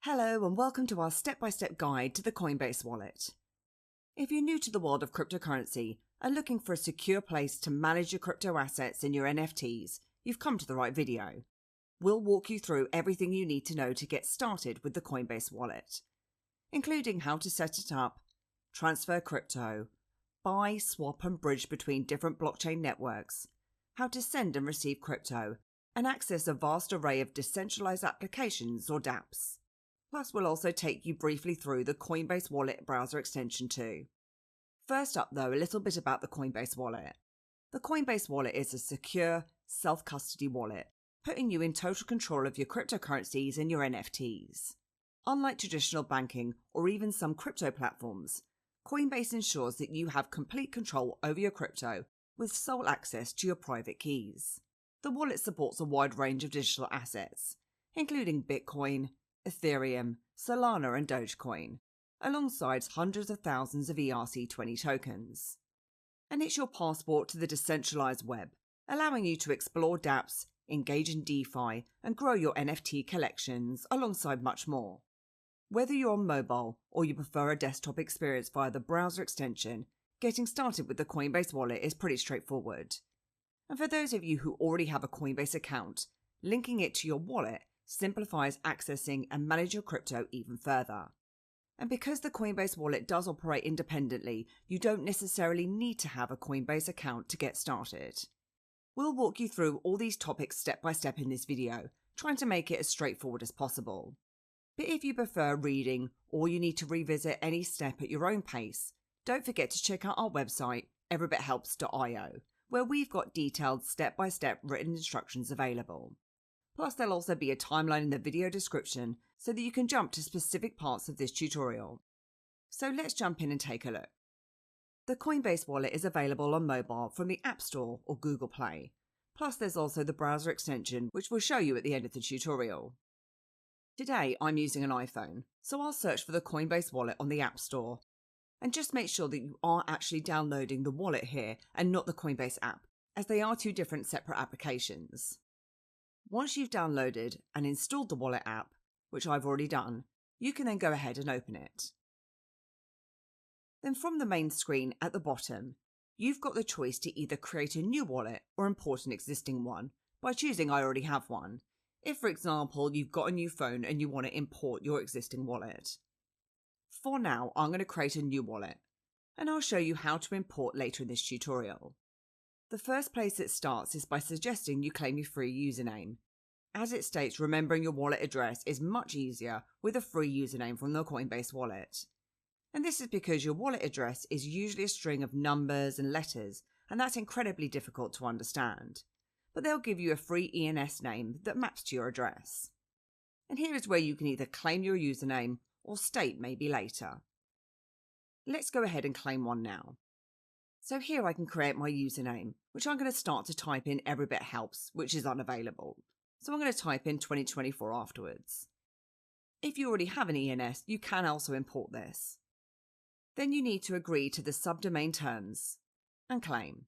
Hello and welcome to our step-by-step guide to the Coinbase Wallet. If you're new to the world of cryptocurrency and looking for a secure place to manage your crypto assets and your NFTs, you've come to the right video. We'll walk you through everything you need to know to get started with the Coinbase Wallet, including how to set it up, transfer crypto, buy, swap and bridge between different blockchain networks, how to send and receive crypto, and access a vast array of decentralized applications or DApps. Plus, we'll also take you briefly through the Coinbase Wallet browser extension too. First up though, a little bit about the Coinbase Wallet. The Coinbase Wallet is a secure, self-custody wallet, putting you in total control of your cryptocurrencies and your NFTs. Unlike traditional banking or even some crypto platforms, Coinbase ensures that you have complete control over your crypto with sole access to your private keys. The wallet supports a wide range of digital assets, including Bitcoin, Ethereum, Solana and Dogecoin, alongside hundreds of thousands of ERC20 tokens. And it's your passport to the decentralized web, allowing you to explore DApps, engage in DeFi, and grow your NFT collections alongside much more. Whether you're on mobile or you prefer a desktop experience via the browser extension, getting started with the Coinbase Wallet is pretty straightforward. And for those of you who already have a Coinbase account, linking it to your wallet simplifies accessing and manage your crypto even further. And because the Coinbase Wallet does operate independently, you don't necessarily need to have a Coinbase account to get started. We'll walk you through all these topics step by step in this video, trying to make it as straightforward as possible. But if you prefer reading or you need to revisit any step at your own pace, don't forget to check out our website, everybithelps.io, where we've got detailed step-by-step written instructions available. Plus, there'll also be a timeline in the video description so that you can jump to specific parts of this tutorial. So let's jump in and take a look. The Coinbase Wallet is available on mobile from the App Store or Google Play. Plus, there's also the browser extension, which we'll show you at the end of the tutorial. Today, I'm using an iPhone, so I'll search for the Coinbase Wallet on the App Store. And just make sure that you are actually downloading the wallet here and not the Coinbase app, as they are two different separate applications. Once you've downloaded and installed the wallet app, which I've already done, you can then go ahead and open it. Then from the main screen at the bottom, you've got the choice to either create a new wallet or import an existing one by choosing I already have one, if for example you've got a new phone and you want to import your existing wallet. For now, I'm going to create a new wallet, and I'll show you how to import later in this tutorial. The first place it starts is by suggesting you claim your free username. As it states, remembering your wallet address is much easier with a free username from the Coinbase Wallet. And this is because your wallet address is usually a string of numbers and letters, and that's incredibly difficult to understand. But they'll give you a free ENS name that maps to your address. And here is where you can either claim your username or state maybe later. Let's go ahead and claim one now. So here I can create my username, which I'm going to start to type in everybithelps, which is unavailable. So I'm going to type in 2024 afterwards. If you already have an ENS, you can also import this. Then you need to agree to the subdomain terms and claim.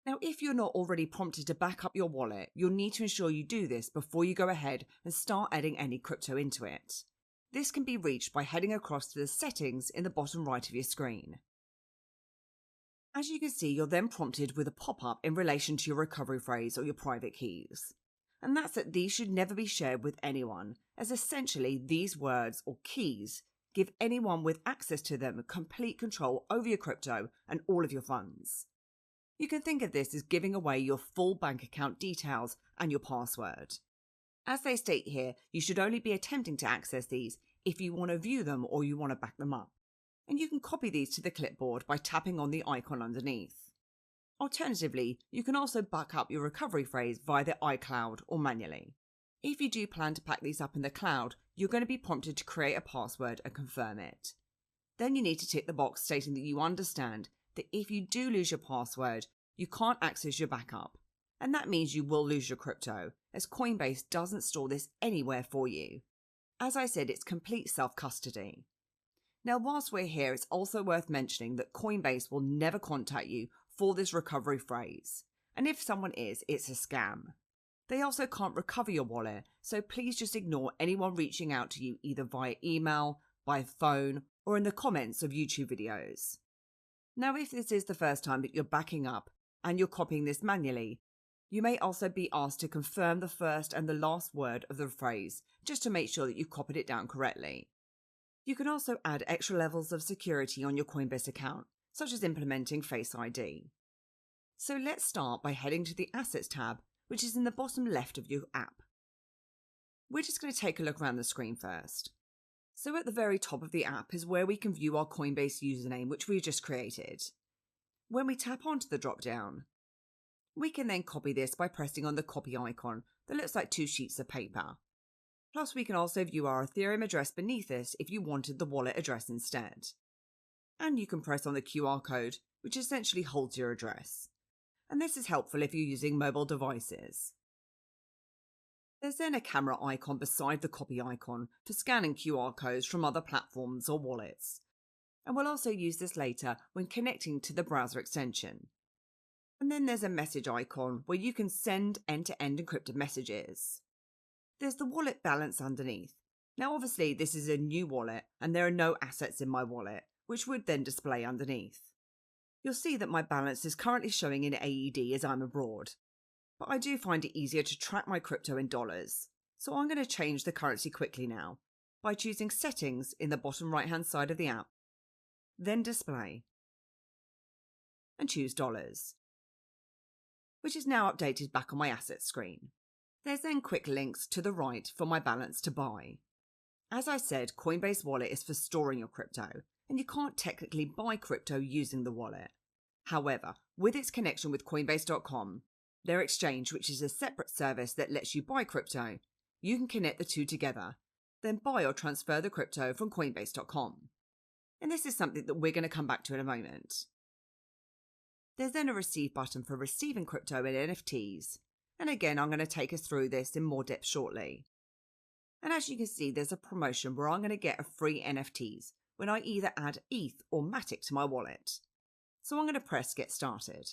Now, if you're not already prompted to back up your wallet, you'll need to ensure you do this before you go ahead and start adding any crypto into it. This can be reached by heading across to the settings in the bottom right of your screen. As you can see, you're then prompted with a pop-up in relation to your recovery phrase or your private keys. And that's that these should never be shared with anyone, as essentially these words or keys give anyone with access to them complete control over your crypto and all of your funds. You can think of this as giving away your full bank account details and your password. As they state here, you should only be attempting to access these if you want to view them or you want to back them up. And you can copy these to the clipboard by tapping on the icon underneath. Alternatively, you can also back up your recovery phrase via the iCloud or manually. If you do plan to pack these up in the cloud, you're going to be prompted to create a password and confirm it. Then you need to tick the box stating that you understand that if you do lose your password, you can't access your backup. And that means you will lose your crypto, as Coinbase doesn't store this anywhere for you. As I said, it's complete self-custody. Now, whilst we're here, it's also worth mentioning that Coinbase will never contact you for this recovery phrase. And if someone is, it's a scam. They also can't recover your wallet, so please just ignore anyone reaching out to you either via email, by phone, or in the comments of YouTube videos. Now, if this is the first time that you're backing up and you're copying this manually, you may also be asked to confirm the first and the last word of the phrase, just to make sure that you copied it down correctly. You can also add extra levels of security on your Coinbase account, such as implementing Face ID. So let's start by heading to the Assets tab, which is in the bottom left of your app. We're just going to take a look around the screen first. So at the very top of the app is where we can view our Coinbase username, which we've just created. When we tap onto the drop-down, we can then copy this by pressing on the copy icon that looks like 2 sheets of paper. Plus, we can also view our Ethereum address beneath this if you wanted the wallet address instead. And you can press on the QR code, which essentially holds your address. And this is helpful if you're using mobile devices. There's then a camera icon beside the copy icon for scanning QR codes from other platforms or wallets. And we'll also use this later when connecting to the browser extension. And then there's a message icon where you can send end-to-end encrypted messages. There's the wallet balance underneath. Now obviously this is a new wallet and there are no assets in my wallet, which would then display underneath. You'll see that my balance is currently showing in AED as I'm abroad. But I do find it easier to track my crypto in dollars. So I'm going to change the currency quickly now by choosing Settings in the bottom right hand side of the app, then Display, and choose dollars, which is now updated back on my assets screen. There's then quick links to the right for my balance to buy. As I said, Coinbase Wallet is for storing your crypto, and you can't technically buy crypto using the wallet. However, with its connection with Coinbase.com, their exchange, which is a separate service that lets you buy crypto, you can connect the two together, then buy or transfer the crypto from Coinbase.com. And this is something that we're going to come back to in a moment. There's then a receive button for receiving crypto and NFTs. And again, I'm going to take us through this in more depth shortly. And as you can see, there's a promotion where I'm going to get a free NFTs when I either add ETH or Matic to my wallet. So I'm going to press Get Started.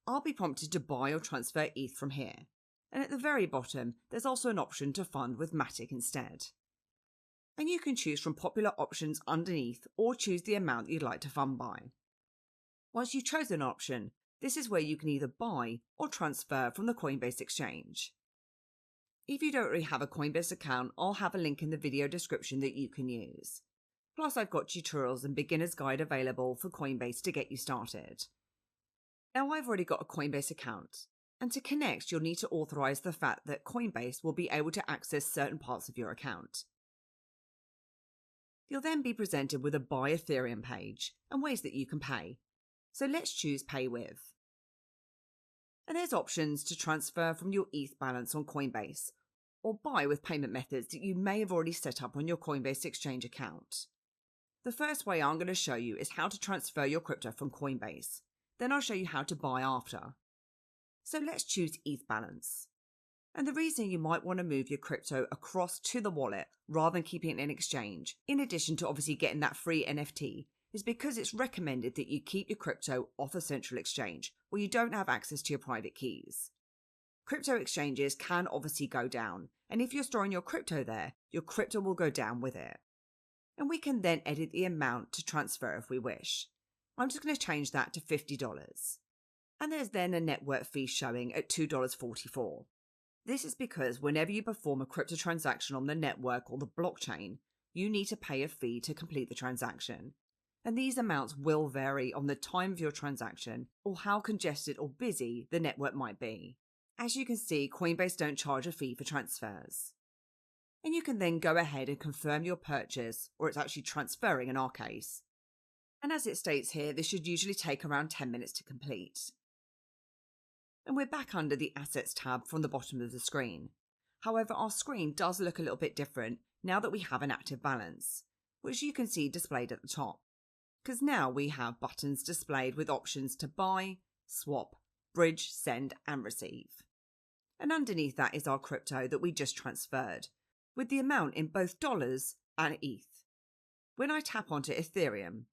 I'll be prompted to buy or transfer ETH from here. And at the very bottom, there's also an option to fund with Matic instead. And you can choose from popular options underneath or choose the amount you'd like to fund by. Once you've chosen an option, this is where you can either buy or transfer from the Coinbase exchange. If you don't already have a Coinbase account, I'll have a link in the video description that you can use. Plus, I've got tutorials and beginner's guide available for Coinbase to get you started. Now, I've already got a Coinbase account, and to connect, you'll need to authorize the fact that Coinbase will be able to access certain parts of your account. You'll then be presented with a Buy Ethereum page and ways that you can pay. So let's choose Pay With. And there's options to transfer from your ETH balance on Coinbase, or buy with payment methods that you may have already set up on your Coinbase exchange account. The first way I'm going to show you is how to transfer your crypto from Coinbase. Then I'll show you how to buy after. So let's choose ETH balance. And the reason you might want to move your crypto across to the wallet rather than keeping it in exchange, in addition to obviously getting that free NFT, is because it's recommended that you keep your crypto off a central exchange where you don't have access to your private keys. Crypto exchanges can obviously go down, and if you're storing your crypto there, your crypto will go down with it. And we can then edit the amount to transfer if we wish. I'm just going to change that to $50. And there's then a network fee showing at $2.44. This is because whenever you perform a crypto transaction on the network or the blockchain, you need to pay a fee to complete the transaction. And these amounts will vary on the time of your transaction or how congested or busy the network might be. As you can see, Coinbase don't charge a fee for transfers. And you can then go ahead and confirm your purchase, or it's actually transferring in our case. And as it states here, this should usually take around 10 minutes to complete. And we're back under the Assets tab from the bottom of the screen. However, our screen does look a little bit different now that we have an active balance, which you can see displayed at the top. Because now we have buttons displayed with options to buy, swap, bridge, send and receive. And underneath that is our crypto that we just transferred, with the amount in both dollars and ETH. When I tap onto Ethereum,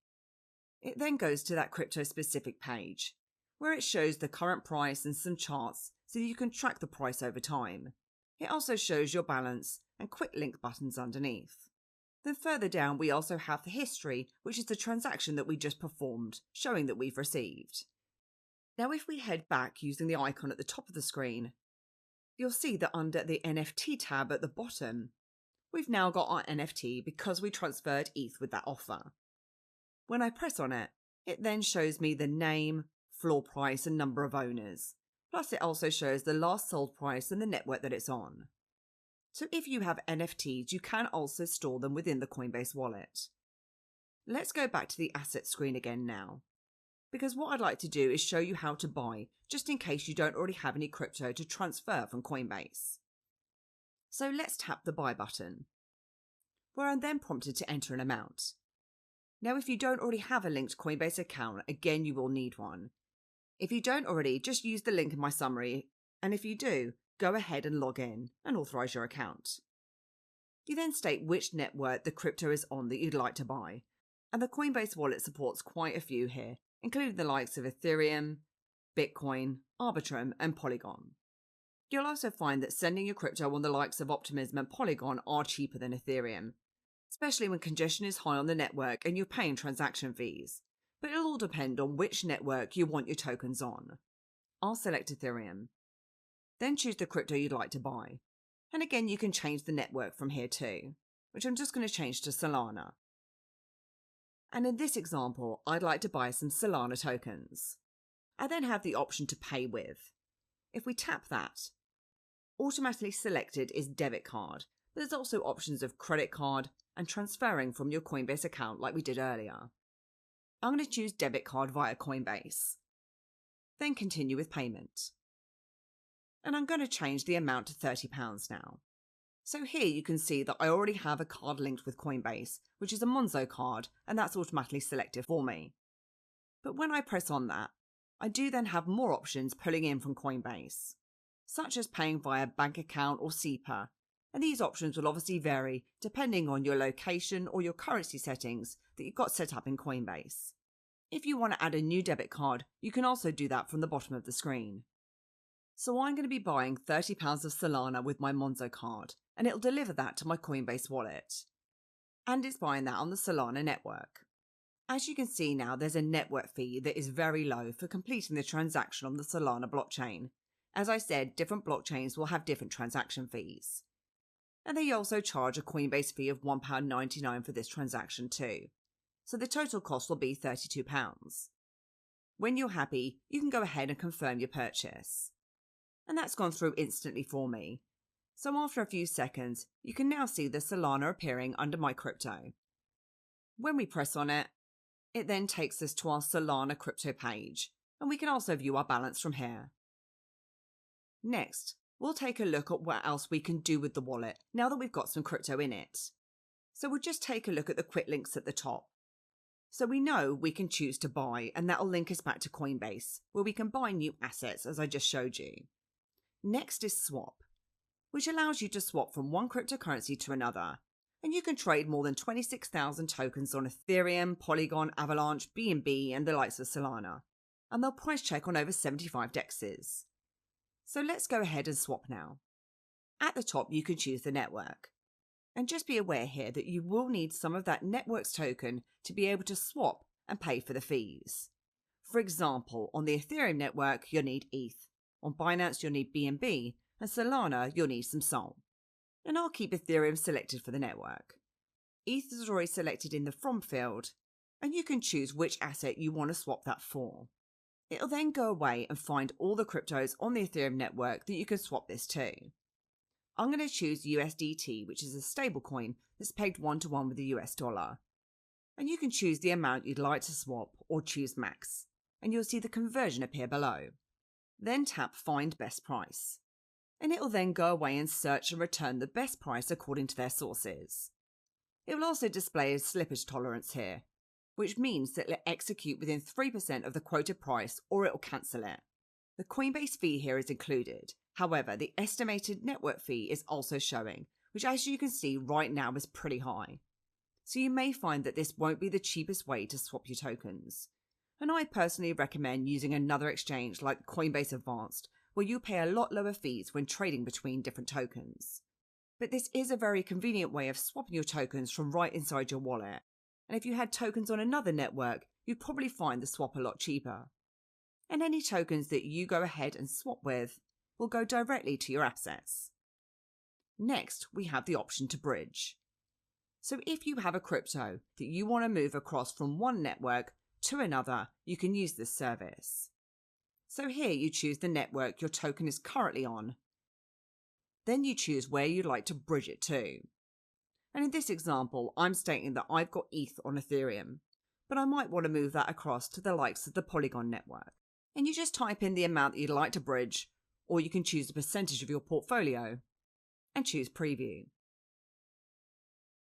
it then goes to that crypto specific page, where it shows the current price and some charts so you can track the price over time. It also shows your balance and quick link buttons underneath. Then further down we also have the history, which is the transaction that we just performed, showing that we've received. Now if we head back using the icon at the top of the screen, you'll see that under the NFT tab at the bottom, we've now got our NFT because we transferred ETH with that offer. When I press on it, it then shows me the name, floor price and number of owners. Plus it also shows the last sold price and the network that it's on. So if you have NFTs, you can also store them within the Coinbase wallet. Let's go back to the assets screen again now, because what I'd like to do is show you how to buy, just in case you don't already have any crypto to transfer from Coinbase. So let's tap the buy button, where I'm then prompted to enter an amount. Now if you don't already have a linked Coinbase account, again you will need one. If you don't already, just use the link in my summary, and if you do, go ahead and log in and authorize your account. You then state which network the crypto is on that you'd like to buy, and the Coinbase wallet supports quite a few here, including the likes of Ethereum, Bitcoin, Arbitrum and Polygon. You'll also find that sending your crypto on the likes of Optimism and Polygon are cheaper than Ethereum, especially when congestion is high on the network and you're paying transaction fees, but it'll all depend on which network you want your tokens on. I'll select Ethereum. Then choose the crypto you'd like to buy. And again, you can change the network from here too, which I'm just going to change to Solana. And in this example, I'd like to buy some Solana tokens. I then have the option to pay with. If we tap that, automatically selected is debit card, but there's also options of credit card and transferring from your Coinbase account like we did earlier. I'm going to choose debit card via Coinbase. Then continue with payment. And I'm going to change the amount to £30 now. So here you can see that I already have a card linked with Coinbase, which is a Monzo card, and that's automatically selected for me. But when I press on that, I do then have more options pulling in from Coinbase, such as paying via bank account or SEPA, and these options will obviously vary depending on your location or your currency settings that you've got set up in Coinbase. If you want to add a new debit card, you can also do that from the bottom of the screen. So I'm going to be buying £30 of Solana with my Monzo card, and it'll deliver that to my Coinbase wallet. And it's buying that on the Solana network. As you can see now, there's a network fee that is very low for completing the transaction on the Solana blockchain. As I said, different blockchains will have different transaction fees. And they also charge a Coinbase fee of £1.99 for this transaction too. So the total cost will be £32. When you're happy, you can go ahead and confirm your purchase. And that's gone through instantly for me. So after a few seconds, you can now see the Solana appearing under my crypto. When we press on it, it then takes us to our Solana crypto page, and we can also view our balance from here. Next, we'll take a look at what else we can do with the wallet now that we've got some crypto in it. So we'll just take a look at the quick links at the top. So we know we can choose to buy, and that'll link us back to Coinbase, where we can buy new assets as I just showed you. Next is swap, which allows you to swap from one cryptocurrency to another, and you can trade more than 26,000 tokens on Ethereum, Polygon, Avalanche, BNB and the likes of Solana, and they'll price check on over 75 dexes. So let's go ahead and swap now. At the top you can choose the network, and just be aware here that you will need some of that network's token to be able to swap and pay for the fees. For example, on the Ethereum network you'll need ETH, on Binance you'll need BNB, and Solana you'll need some SOL. And I'll keep Ethereum selected for the network. ETH is already selected in the From field, and you can choose which asset you want to swap that for. It'll then go away and find all the cryptos on the Ethereum network that you can swap this to. I'm going to choose USDT, which is a stablecoin that's pegged 1-to-1 with the US dollar. And you can choose the amount you'd like to swap or choose max, and you'll see the conversion appear below. Then tap Find Best Price, and it will then go away and search and return the best price according to their sources. It will also display a slippage tolerance here, which means that it'll execute within 3% of the quoted price or it'll cancel it. The Coinbase fee here is included, however the estimated network fee is also showing, which as you can see right now is pretty high. So you may find that this won't be the cheapest way to swap your tokens. And I personally recommend using another exchange like Coinbase Advanced, where you pay a lot lower fees when trading between different tokens. But this is a very convenient way of swapping your tokens from right inside your wallet. And if you had tokens on another network, you'd probably find the swap a lot cheaper. And any tokens that you go ahead and swap with will go directly to your assets. Next, we have the option to bridge. So if you have a crypto that you want to move across from one network to another, you can use this service. So here you choose the network your token is currently on. Then you choose where you'd like to bridge it to. And in this example, I'm stating that I've got ETH on Ethereum, but I might want to move that across to the likes of the Polygon network. And you just type in the amount that you'd like to bridge, or you can choose a percentage of your portfolio and choose Preview.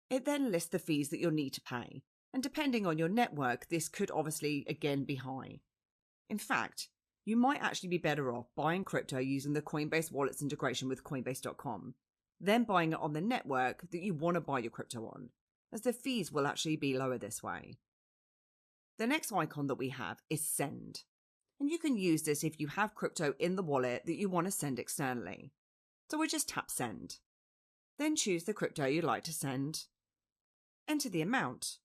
It then lists the fees that you'll need to pay, and depending on your network, this could obviously again be high. In fact, you might actually be better off buying crypto using the Coinbase Wallet's integration with Coinbase.com, then buying it on the network that you want to buy your crypto on, as the fees will actually be lower this way. The next icon that we have is Send, and you can use this if you have crypto in the wallet that you want to send externally. So we just tap Send. Then choose the crypto you'd like to send, enter the amount,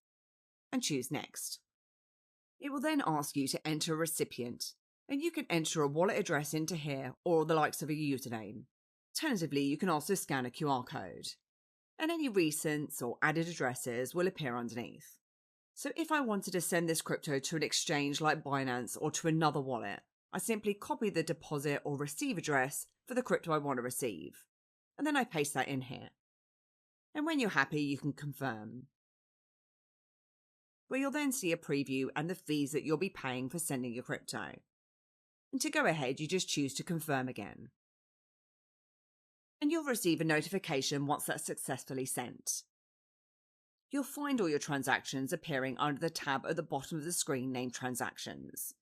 and choose Next. It will then ask you to enter a recipient, and you can enter a wallet address into here or the likes of a username. Alternatively, you can also scan a QR code, and any recents or added addresses will appear underneath. So if I wanted to send this crypto to an exchange like Binance or to another wallet, I simply copy the deposit or receive address for the crypto I want to receive, and then I paste that in here. And when you're happy, you can confirm, where you'll then see a preview and the fees that you'll be paying for sending your crypto. And to go ahead, you just choose to confirm again. And you'll receive a notification once that's successfully sent. You'll find all your transactions appearing under the tab at the bottom of the screen named Transactions.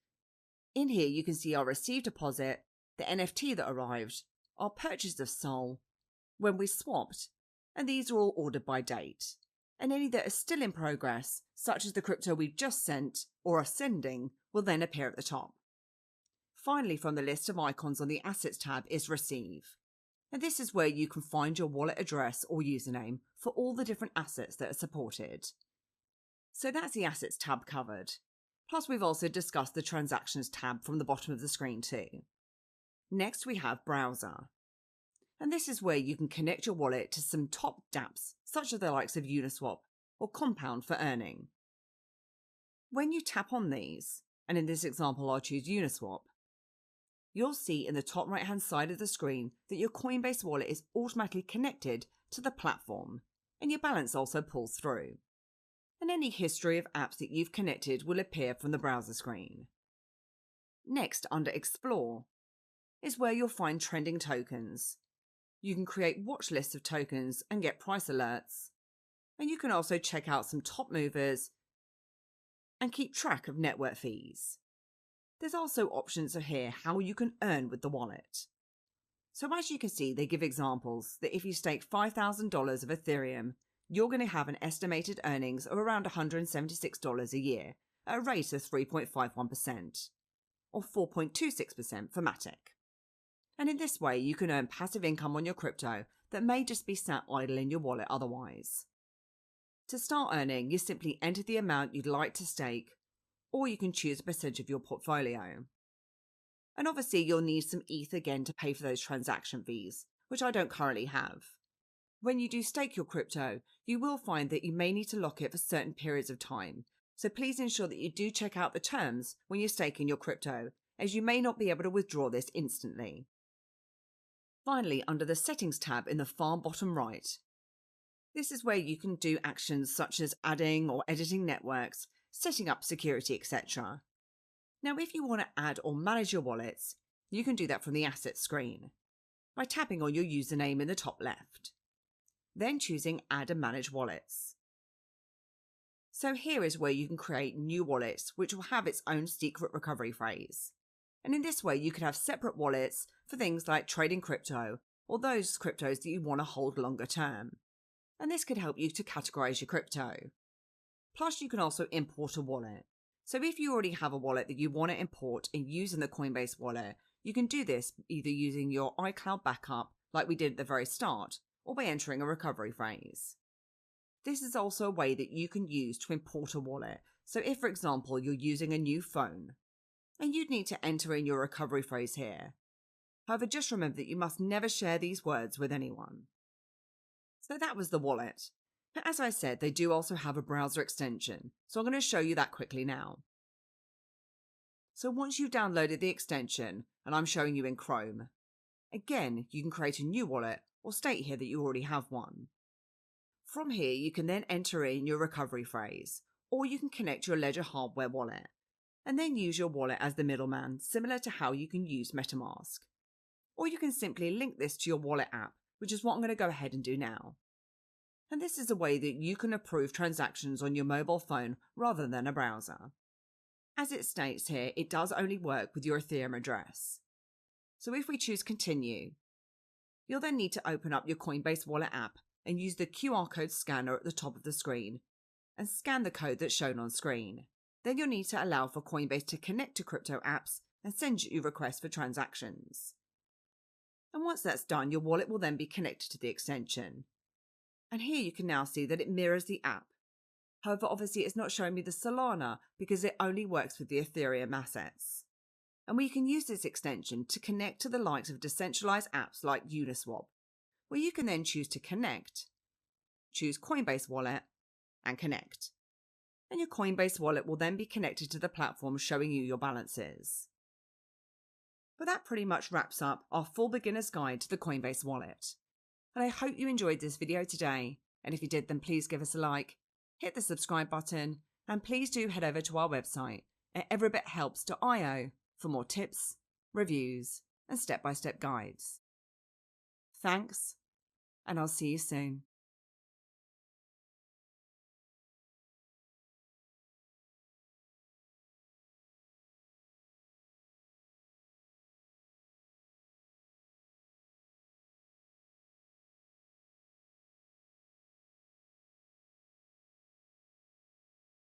In here, you can see our received deposit, the NFT that arrived, our purchase of SOL, when we swapped, and these are all ordered by date. And any that are still in progress, such as the crypto we've just sent or are sending, will then appear at the top. Finally, from the list of icons on the Assets tab is Receive. And this is where you can find your wallet address or username for all the different assets that are supported. So that's the Assets tab covered. Plus we've also discussed the Transactions tab from the bottom of the screen too. Next we have Browser. And this is where you can connect your wallet to some top DApps, such as the likes of Uniswap or Compound for earning. When you tap on these, and in this example I'll choose Uniswap, you'll see in the top right hand side of the screen that your Coinbase wallet is automatically connected to the platform, and your balance also pulls through. And any history of apps that you've connected will appear from the browser screen. Next, under Explore, is where you'll find trending tokens. You can create watch lists of tokens and get price alerts. And you can also check out some top movers and keep track of network fees. There's also options here how you can earn with the wallet. So as you can see, they give examples that if you stake $5,000 of Ethereum, you're going to have an estimated earnings of around $176 a year at a rate of 3.51%, or 4.26% for Matic. And in this way, you can earn passive income on your crypto that may just be sat idle in your wallet otherwise. To start earning, you simply enter the amount you'd like to stake, or you can choose a percentage of your portfolio. And obviously you'll need some ETH again to pay for those transaction fees, which I don't currently have. When you do stake your crypto, you will find that you may need to lock it for certain periods of time, so please ensure that you do check out the terms when you're staking your crypto, as you may not be able to withdraw this instantly. Finally, under the Settings tab in the far bottom right, this is where you can do actions such as adding or editing networks, setting up security, etc. Now, if you want to add or manage your wallets, you can do that from the Assets screen by tapping on your username in the top left, then choosing Add and Manage Wallets. So here is where you can create new wallets which will have its own secret recovery phrase. And in this way, you could have separate wallets for things like trading crypto or those cryptos that you want to hold longer term. And this could help you to categorize your crypto. Plus, you can also import a wallet. So if you already have a wallet that you want to import and use in the Coinbase wallet, You can do this either using your iCloud backup, like we did at the very start, or by entering a recovery phrase. This is also a way that you can use to import a wallet. So if, for example, you're using a new phone, and you'd need to enter in your recovery phrase here. However, just remember that you must never share these words with anyone. So that was the wallet. But as I said, they do also have a browser extension, so I'm going to show you that quickly now. So once you've downloaded the extension, and I'm showing you in Chrome, again, you can create a new wallet or state here that you already have one. From here, you can then enter in your recovery phrase, or you can connect your Ledger hardware wallet, and then use your wallet as the middleman, similar to how you can use MetaMask. Or you can simply link this to your wallet app, which is what I'm going to go ahead and do now. And this is a way that you can approve transactions on your mobile phone rather than a browser. As it states here, it does only work with your Ethereum address. So if we choose Continue, you'll then need to open up your Coinbase Wallet app and use the QR code scanner at the top of the screen and scan the code that's shown on screen. Then you'll need to allow for Coinbase to connect to crypto apps and send you requests for transactions. And once that's done, your wallet will then be connected to the extension. And here you can now see that it mirrors the app. However, obviously it's not showing me the Solana because it only works with the Ethereum assets. And we can use this extension to connect to the likes of decentralized apps like Uniswap, where you can then choose to connect, choose Coinbase Wallet, and connect. And your Coinbase wallet will then be connected to the platform showing you your balances. But that pretty much wraps up our full beginner's guide to the Coinbase wallet. And I hope you enjoyed this video today, and if you did, then please give us a like, hit the subscribe button, and please do head over to our website at everybithelps.io for more tips, reviews, and step-by-step guides. Thanks, and I'll see you soon.